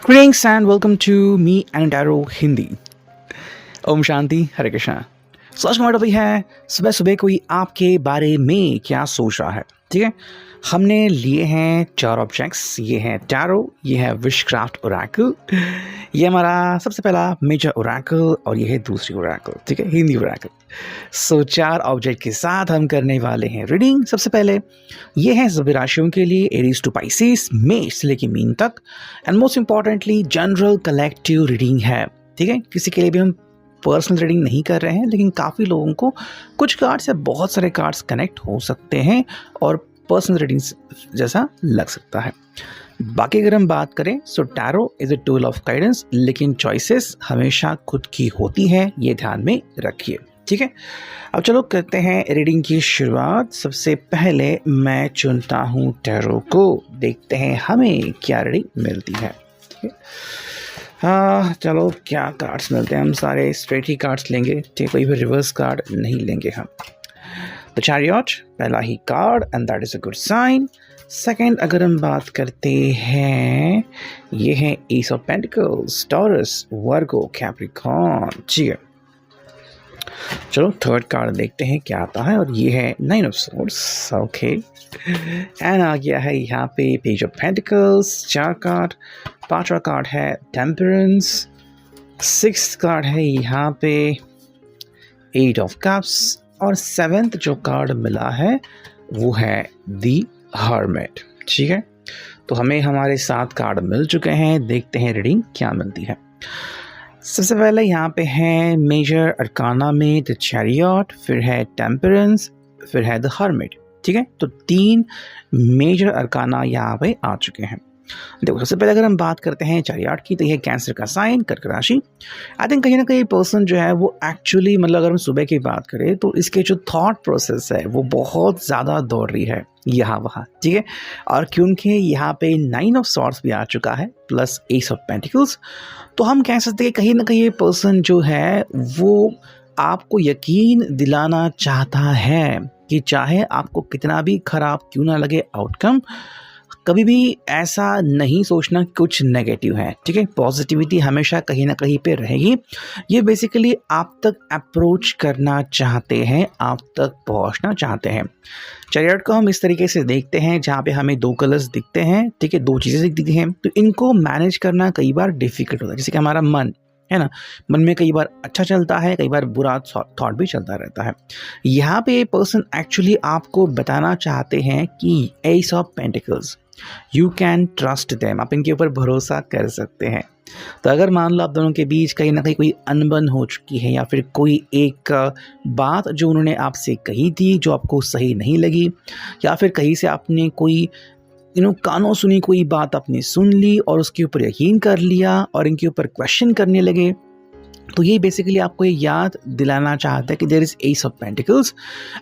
Greetings and welcome to me and Darrow Hindi. Om Shanti, हरे कृष्णा। आज का हमारा टॉपिक है सुबह सुबह कोई आपके बारे में क्या सोच रहा है। ठीक है, हमने लिए हैं 4 ऑब्जेक्ट्स। ये है टैरो, ये है विशक्राफ्ट ओरेकल, ये हमारा सबसे पहला मेजर ओरेकल और ये है दूसरी ओरेकल। ठीक है, हिंदी ओरेकल। 4 ऑब्जेक्ट के साथ हम करने वाले हैं रीडिंग। सबसे पहले ये है सभी राशियों के लिए एरीज टू पाइसेस, मेष से लेकर मीन तक, and most importantly general collective reading है। ठीक है, किसी के लिए भी हम पर्सनल रीडिंग नहीं कर रहे हैं, लेकिन काफ़ी लोगों को कुछ कार्ड्स या बहुत सारे कार्ड्स कनेक्ट हो सकते हैं और पर्सनल रीडिंग जैसा लग सकता है। बाकी अगर हम बात करें so tarot is a tool of guidance, लेकिन चॉइसेस हमेशा खुद की होती हैं, ये ध्यान में रखिए। ठीक है, अब चलो करते हैं रीडिंग की शुरुआत। सबसे पहले मैं चुनता हूँ टैरो को, देखते हैं हमें क्या रीडिंग मिलती है। ठीक है, हाँ चलो क्या कार्ड्स मिलते हैं। हम सारे स्ट्रेट ही कार्ड्स लेंगे, ठीक है, कोई भी रिवर्स कार्ड नहीं लेंगे हम। द चैरियट पहला ही card and that is a good sign. Second अगर हम बात करते हैं, ये है ace of pentacles, Taurus, Virgo, Capricorn. ठीक है, चलो थर्ड कार्ड देखते हैं क्या आता है, और ये है 9 ऑफ सोर्ड्स। ओके, एंड आ गया है यहाँ पे पेज ऑफ पेंटिकल्स, 4 कार्ड। 5वां कार्ड है टेम्परेंस। 6th कार्ड है यहाँ पे 8 ऑफ कप्स, और 7th जो कार्ड मिला है वो है दी हर्मिट। ठीक है, तो हमें हमारे 7 कार्ड मिल चुके हैं। देखते हैं रीडिंग क्या मिलती है। सबसे पहले यहाँ पे है मेजर अरकाना में द चैरियट, फिर है टेम्परेंस, फिर है द हर्मिट। ठीक है, तो 3 मेजर अरकाना यहाँ पे आ चुके हैं। देखो सबसे पहले अगर हम बात करते हैं चैरियट की, तो यह कैंसर का साइन, कर्क राशि। आई थिंक कहीं ना कहीं पर्सन जो है वो एक्चुअली मतलब अगर हम सुबह की बात करें तो इसके जो थॉट प्रोसेस है वो बहुत ज़्यादा दौड़ रही है यहाँ वहाँ। ठीक है, और क्योंकि यहाँ पे 9 ऑफ सॉर्ड्स भी आ चुका है प्लस एस ऑफ पेंटिकल्स, तो हम कह सकते हैं कहीं ना कहीं ये पर्सन जो है वो आपको यकीन दिलाना चाहता है कि चाहे आपको कितना भी खराब क्यों ना लगे आउटकम, कभी भी ऐसा नहीं सोचना कुछ नेगेटिव है। ठीक है, पॉजिटिविटी हमेशा कहीं ना कहीं पे रहेगी। ये बेसिकली आप तक अप्रोच करना चाहते हैं, आप तक पहुंचना चाहते हैं। चैरियट को हम इस तरीके से देखते हैं जहाँ पे हमें 2 कलर्स दिखते हैं। ठीक है, 2 चीज़ें दिखती हैं, तो इनको मैनेज करना कई बार डिफिकल्ट होता है। जैसे कि हमारा मन है ना, मन में कई बार अच्छा चलता है, कई बार बुरा थॉट भी चलता रहता है। यहाँ पे ये पर्सन एक्चुअली आपको बताना चाहते हैं कि S of pentacles, you can trust them, आप इनके ऊपर भरोसा कर सकते हैं। तो अगर मान लो आप दोनों के बीच कहीं ना कहीं कोई अनबन हो चुकी है, या फिर कोई एक बात जो उन्होंने आपसे कही थी जो आपको सही नहीं लगी, या फिर कहीं से आपने कोई कानों सुनी कोई बात आपने सुन ली और उसके ऊपर यकीन कर लिया और इनके ऊपर क्वेश्चन करने लगे, तो ये बेसिकली आपको ये याद दिलाना चाहता है कि there is ace of pentacles.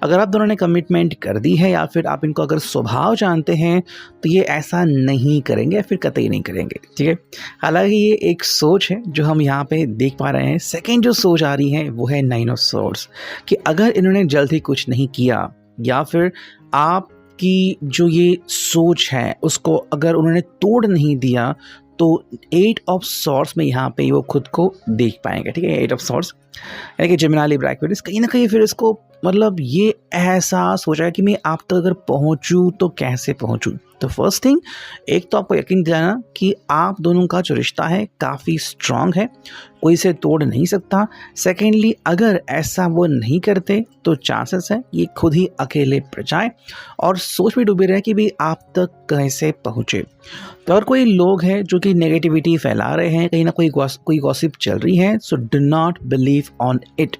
अगर आप दोनों ने कमिटमेंट कर दी है या फिर आप इनको अगर स्वभाव जानते हैं तो ये ऐसा नहीं करेंगे या फिर कतई नहीं करेंगे। ठीक है, हालांकि ये एक सोच है जो हम यहाँ पे देख पा रहे हैं। सेकेंड जो सोच आ रही है वो है 9 ऑफ सोर्ड्स, कि अगर इन्होंने जल्दी कुछ नहीं किया या फिर आप की जो ये सोच है उसको अगर उन्होंने तोड़ नहीं दिया, तो 8 ऑफ सॉर्ड्स में यहाँ पे वो खुद को देख पाएंगे। ठीक है, 8 ऑफ सॉर्ड्स यानी कि जेमिनी, लिब्रा, एक्वेरियस, कहीं ना कहीं फिर इसको मतलब ये एहसास हो जाए कि मैं आप तक अगर पहुँचूँ तो कैसे पहुँचूँ। तो फर्स्ट थिंग, एक तो आपको यकीन दिलाना कि आप दोनों का जो रिश्ता है काफ़ी स्ट्रांग है, कोई इसे तोड़ नहीं सकता। सेकेंडली, अगर ऐसा वो नहीं करते तो चांसेस है ये खुद ही अकेले पड़ जाए और सोच में डूबे रहे कि भी आप तक कैसे पहुँचे। तो अगर कोई लोग हैं जो कि नेगेटिविटी फैला रहे हैं, कहीं ना कोई गॉसिप चल रही है, so do not believe on it.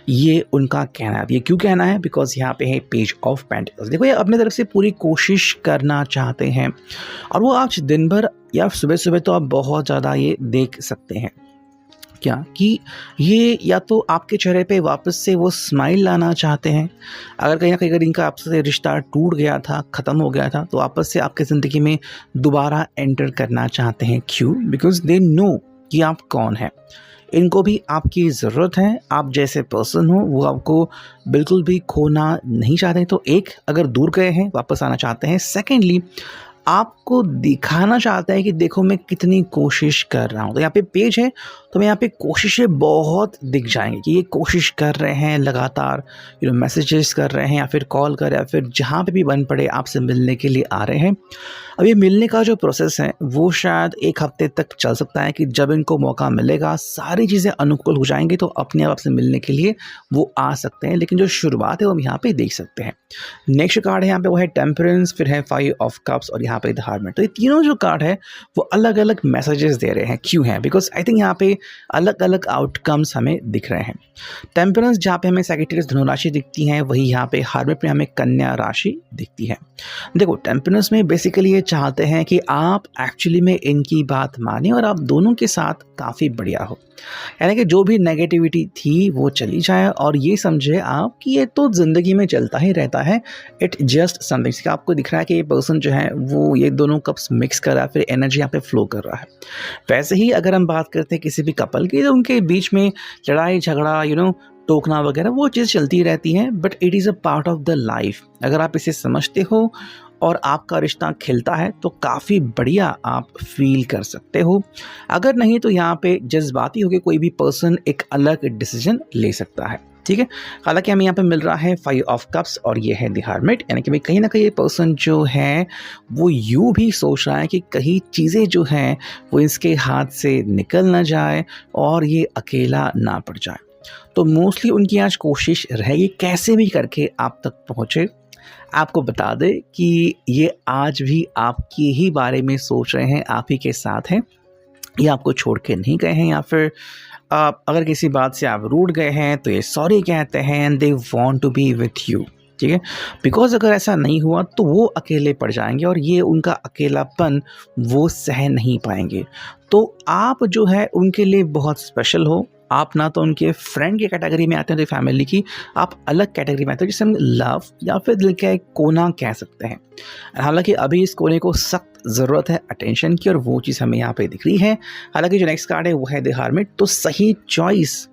ये उनका कहना है। ये क्यों कहना है? बिकॉज यहाँ पे है पेज ऑफ पेंटिकल्स। देखो ये अपने तरफ से पूरी कोशिश करना चाहते हैं और वो आज दिन भर या सुबह सुबह तो आप बहुत ज़्यादा ये देख सकते हैं क्या कि ये या तो आपके चेहरे पे वापस से वो स्माइल लाना चाहते हैं। अगर कहीं ना कहीं अगर इनका आपसे रिश्ता टूट गया था, ख़त्म हो गया था, तो वापस से आपकी ज़िंदगी में दोबारा एंटर करना चाहते हैं। क्यों? बिकॉज दे नो कि आप कौन हैं। इनको भी आपकी ज़रूरत है। आप जैसे पर्सन हो वो आपको बिल्कुल भी खोना नहीं चाहते। तो एक, अगर दूर गए हैं वापस आना चाहते हैं। सेकेंडली, आपको दिखाना चाहता है कि देखो मैं कितनी कोशिश कर रहा हूँ। तो यहाँ पे पेज है, तो मैं यहाँ पे कोशिशें बहुत दिख जाएंगी कि ये कोशिश कर रहे हैं लगातार, मैसेजेस कर रहे हैं या फिर कॉल कर, या फिर जहाँ पे भी बन पड़े आपसे मिलने के लिए आ रहे हैं। अब ये मिलने का जो प्रोसेस है वो शायद 1 हफ्ते तक चल सकता है कि जब इनको मौका मिलेगा, सारी चीज़ें अनुकूल हो जाएंगी तो अपने आप से मिलने के लिए वो आ सकते हैं। लेकिन जो शुरुआत है वो हम यहाँ पे देख सकते हैं। नेक्स्ट कार्ड है यहाँ पे वो है टेम्परेंस, फिर है 5 ऑफ कप्स और यहाँ पे द हर्मिट। तो ये तीनों जो कार्ड है वो अलग अलग मैसेजेस दे रहे हैं। क्यों है? बिकॉज आई थिंक यहाँ पे अलग अलग आउटकम्स हमें दिख रहे हैं। टेम्परेंस जहाँ पे हमें सैजिटेरियस धनु राशि दिखती है, वही यहाँ पे हर्मिट में हमें कन्या राशि दिखती है। देखो टेम्परेंस में बेसिकली ये चाहते हैं कि आप एक्चुअली में इनकी बात माने और आप दोनों के साथ काफ़ी बढ़िया हो, यानी कि जो भी नेगेटिविटी थी वो चली जाए और ये समझे आप कि ये तो ज़िंदगी में चलता ही रहता है। It just something. आपको दिख रहा है कि ये पर्सन जो है वो ये दोनों कप्स मिक्स कर रहा है, फिर एनर्जी यहाँ पे फ्लो कर रहा है। वैसे ही अगर हम बात करते हैं किसी भी कपल की, तो उनके बीच में लड़ाई झगड़ा टोकना वगैरह वो चीज़ चलती रहती है, but it is a part of the life. अगर आप इसे समझते हो और आपका रिश्ता खिलता है तो काफ़ी बढ़िया आप फील कर सकते हो। अगर नहीं तो यहाँ पे जज्बाती होकर कोई भी पर्सन एक अलग डिसीजन ले सकता है। ठीक है, हालांकि हमें यहाँ पे मिल रहा है 5 ऑफ कप्स और ये है द हर्मिट, यानी कि भाई कहीं ना कहीं ये पर्सन जो है वो यूँ भी सोच रहा है कि कहीं चीज़ें जो हैं वो इसके हाथ से निकल ना जाए और ये अकेला ना पड़ जाए। तो मोस्टली उनकी आज कोशिश रहेगी कैसे भी करके आप तक पहुँचे। आपको बता दें कि ये आज भी आपके ही बारे में सोच रहे हैं, आप ही के साथ हैं, ये आपको छोड़ के नहीं गए हैं, या फिर अगर किसी बात से आप रूठ गए हैं तो ये सॉरी कहते हैं and they want to be with you. ठीक है, बिकॉज अगर ऐसा नहीं हुआ तो वो अकेले पड़ जाएंगे और ये उनका अकेलापन वो सह नहीं पाएंगे। तो आप जो है उनके लिए बहुत स्पेशल हो। आप ना तो उनके फ्रेंड की कैटेगरी में आते हैं, तो फैमिली की आप अलग कैटेगरी में आते हैं, जिसे हम लव या फिर दिल का एक कोना कह सकते हैं। हालांकि अभी इस कोने को सख्त ज़रूरत है अटेंशन की और वो चीज़ हमें यहाँ पे दिख रही है। हालांकि जो नेक्स्ट कार्ड है वो है द हर्मिट। तो सही चॉइस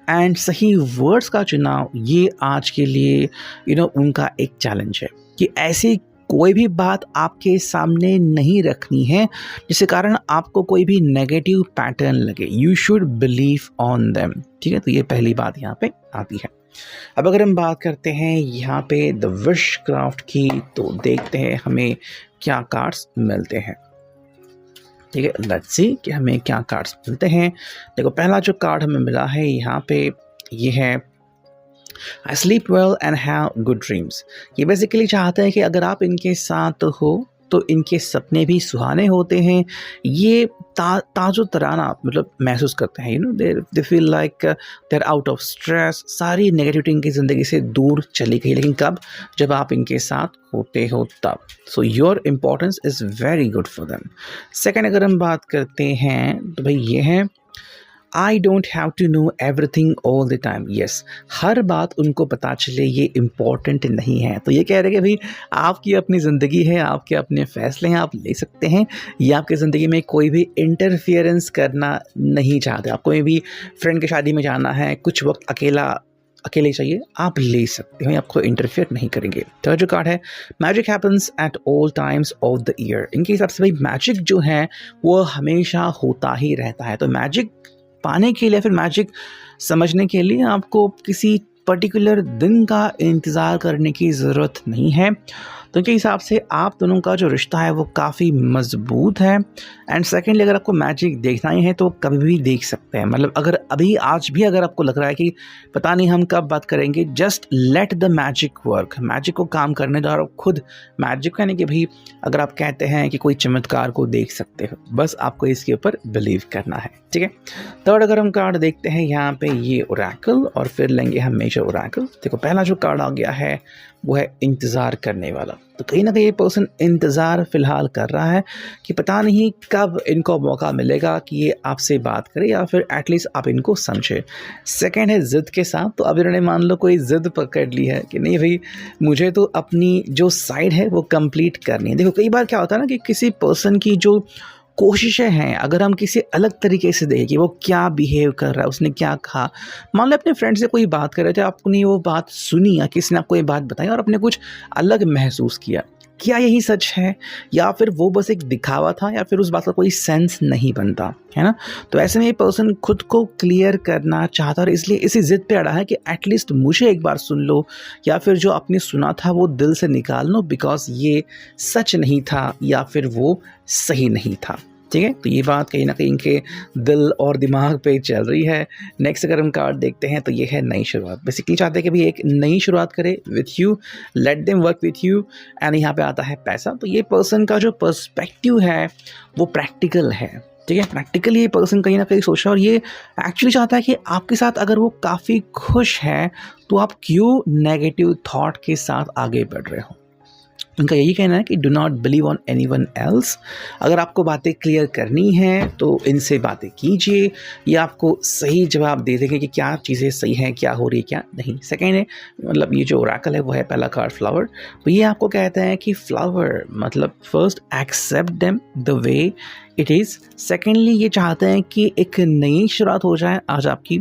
एंड सही वर्ड्स का चुनाव ये आज के लिए उनका एक चैलेंज है कि ऐसी कोई भी बात आपके सामने नहीं रखनी है जिसके कारण आपको कोई भी नेगेटिव पैटर्न लगे। You should believe on them. ठीक है, तो ये पहली बात यहाँ पे आती है। अब अगर हम बात करते हैं यहाँ पे द विश क्राफ्ट की, तो देखते हैं हमें क्या कार्ड्स मिलते हैं। ठीक है, लेट्स सी कि हमें क्या कार्ड्स मिलते हैं। देखो पहला जो कार्ड हमें मिला है यहाँ पे ये है I sleep well and have good dreams। ये बेसिकली चाहते हैं कि अगर आप इनके साथ हो तो इनके सपने भी सुहाने होते हैं। ये ताजो तराना मतलब महसूस करते हैं। They feel like they are out of stress. सारी नेगेटिविटी इनकी ज़िंदगी से दूर चली गई, लेकिन कब? जब आप इनके साथ होते हो तब। So your importance is very good for them. Second अगर हम बात करते हैं तो भाई ये है I don't have to know everything all the time। yes, हर बात उनको पता चले ये इम्पॉर्टेंट नहीं है। तो ये कह रहे हैं कि भाई आपकी अपनी ज़िंदगी है, आपके अपने फैसले हैं, आप ले सकते हैं। ये आपकी ज़िंदगी में कोई भी इंटरफियरेंस करना नहीं चाहते। आप कोई भी फ्रेंड की शादी में जाना है, कुछ वक्त अकेले चाहिए, आप ले सकते हो, आपको इंटरफेयर नहीं करेंगे। थर्ड जो कार्ड है magic happens at all times of the year. इनके हिसाब से भाई मैजिक जो है वो हमेशा होता ही रहता है। तो मैजिक पाने के लिए, फिर मैजिक समझने के लिए आपको किसी पर्टिकुलर दिन का इंतज़ार करने की ज़रूरत नहीं है। तो इनके हिसाब से आप दोनों का जो रिश्ता है वो काफ़ी मजबूत है। एंड सेकेंडली अगर आपको मैजिक देखना ही है तो कभी भी देख सकते हैं। मतलब अगर अभी आज भी अगर आपको लग रहा है कि पता नहीं हम कब बात करेंगे, just let the magic work. Magic को काम करने दो और खुद मैजिक यानी कि भाई अगर आप कहते हैं कि कोई चमत्कार को देख सकते हो, बस आपको इसके ऊपर बिलीव करना है। ठीक है, थर्ड अगर हम कार्ड देखते हैं यहाँ पे ये ओरेकल और फिर लेंगे हम मेजर ओरेकल। देखो पहला जो कार्ड आ गया है वो है इंतज़ार करने वाला। तो कहीं ना कहीं ये पर्सन इंतज़ार फ़िलहाल कर रहा है कि पता नहीं कब इनको मौका मिलेगा कि ये आपसे बात करे या फिर एटलीस्ट आप इनको समझे। सेकंड है ज़िद के साथ। तो अब इन्होंने मान लो कोई ज़िद पकड़ ली है कि नहीं भाई मुझे तो अपनी जो साइड है वो कंप्लीट करनी है। देखो कई बार क्या होता है ना कि किसी पर्सन की जो कोशिशें हैं अगर हम किसी अलग तरीके से देखें कि वो क्या बिहेव कर रहा है, उसने क्या कहा। मान लो अपने फ्रेंड से कोई बात कर रहे थे, आपने वो बात सुनी या किसी ने आपको ये बात बताई और आपने कुछ अलग महसूस किया, क्या यही सच है, या फिर वो बस एक दिखावा था, या फिर उस बात का कोई सेंस नहीं बनता है ना। तो ऐसे में ये पर्सन खुद को क्लियर करना चाहता और इसलिए इसी जिद पे अड़ा है कि एटलीस्ट मुझे एक बार सुन लो, या फिर जो आपने सुना था वो दिल से निकाल लो, बिकॉज ये सच नहीं था या फिर वो सही नहीं था। ठीक है, तो ये बात कहीं ना कहीं इनके दिल और दिमाग पे चल रही है। नेक्स्ट अगर हम कार्ड देखते हैं तो ये है नई शुरुआत। बेसिकली चाहते हैं कि भाई एक नई शुरुआत करे with you, let them work with you, and यहाँ पे आता है पैसा। तो ये पर्सन का जो पर्सपेक्टिव है वो प्रैक्टिकल है। ठीक है, प्रैक्टिकली ये पर्सन कहीं ना कहीं सोच रहा है और ये एक्चुअली चाहता है कि आपके साथ अगर वो काफ़ी खुश है तो आप क्यों नेगेटिव थॉट के साथ आगे बढ़ रहे हो। उनका यही कहना है कि do not believe on anyone else. अगर आपको बातें क्लियर करनी है तो इनसे बातें कीजिए, ये आपको सही जवाब दे देंगे कि क्या चीज़ें सही हैं, क्या हो रही है, क्या नहीं। सेकेंड है, मतलब ये जो ओरेकल है वो है पहला कार्ड फ्लावर। तो ये आपको कहते हैं कि फ्लावर मतलब first accept them the way it is. Secondly ये चाहते हैं कि एक नई शुरुआत हो जाए आज आपकी।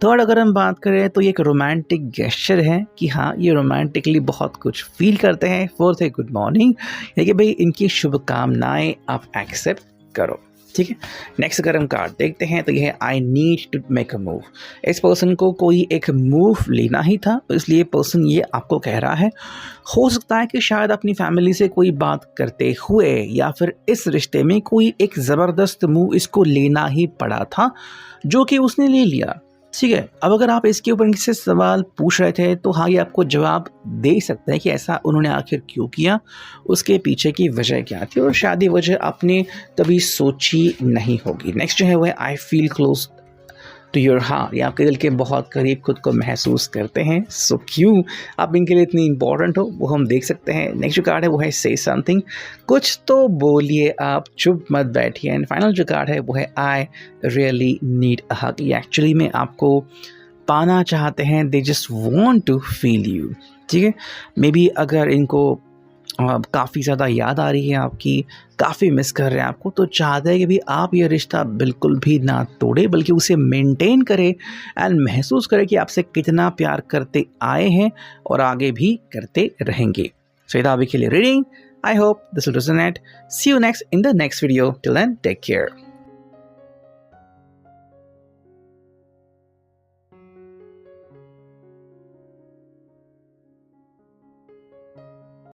थर्ड अगर हम बात करें तो ये एक रोमांटिक गेस्चर है कि हाँ ये रोमांटिकली बहुत कुछ फील करते हैं। फोर्थ है गुड मॉर्निंग, यानी कि भाई इनकी शुभकामनाएं आप एक्सेप्ट करो। ठीक है, नेक्स्ट अगर हम कार्ड देखते हैं तो ये है I need to make a move. इस पर्सन को कोई एक मूव लेना ही था, तो इसलिए पर्सन ये आपको कह रहा है। हो सकता है कि शायद अपनी फैमिली से कोई बात करते हुए या फिर इस रिश्ते में कोई एक ज़बरदस्त मूव इसको लेना ही पड़ा था, जो कि उसने ले लिया। ठीक है, अब अगर आप इसके ऊपर इनसे सवाल पूछ रहे थे तो हाँ ये आपको जवाब दे सकते हैं कि ऐसा उन्होंने आखिर क्यों किया, उसके पीछे की वजह क्या थी, और शायद ये वजह आपने कभी सोची नहीं होगी। नेक्स्ट जो है वो है I feel close to your heart. ये आपके दिल के बहुत करीब खुद को महसूस करते हैं। सो क्यों आप इनके लिए इतनी इंपॉर्टेंट हो वो हम देख सकते हैं। नेक्स्ट जो कार्ड है वो है से समथिंग, कुछ तो बोलिए आप, चुप मत बैठिए। एंड फाइनल जो कार्ड है वो है आई रियली नीड अ हग। ये एक्चुअली में आपको पाना चाहते हैं, they just want to feel you. ठीक है, मे बी अगर इनको काफ़ी ज़्यादा याद आ रही है आपकी, काफ़ी मिस कर रहे हैं आपको, तो चाहते हैं कि भी आप ये रिश्ता बिल्कुल भी ना तोड़े, बल्कि उसे मेंटेन करें एंड महसूस करें कि आपसे कितना प्यार करते आए हैं और आगे भी करते रहेंगे। सो ये था अभी के लिए reading. I hope this will resonate. See you next in the next video. Till then take care.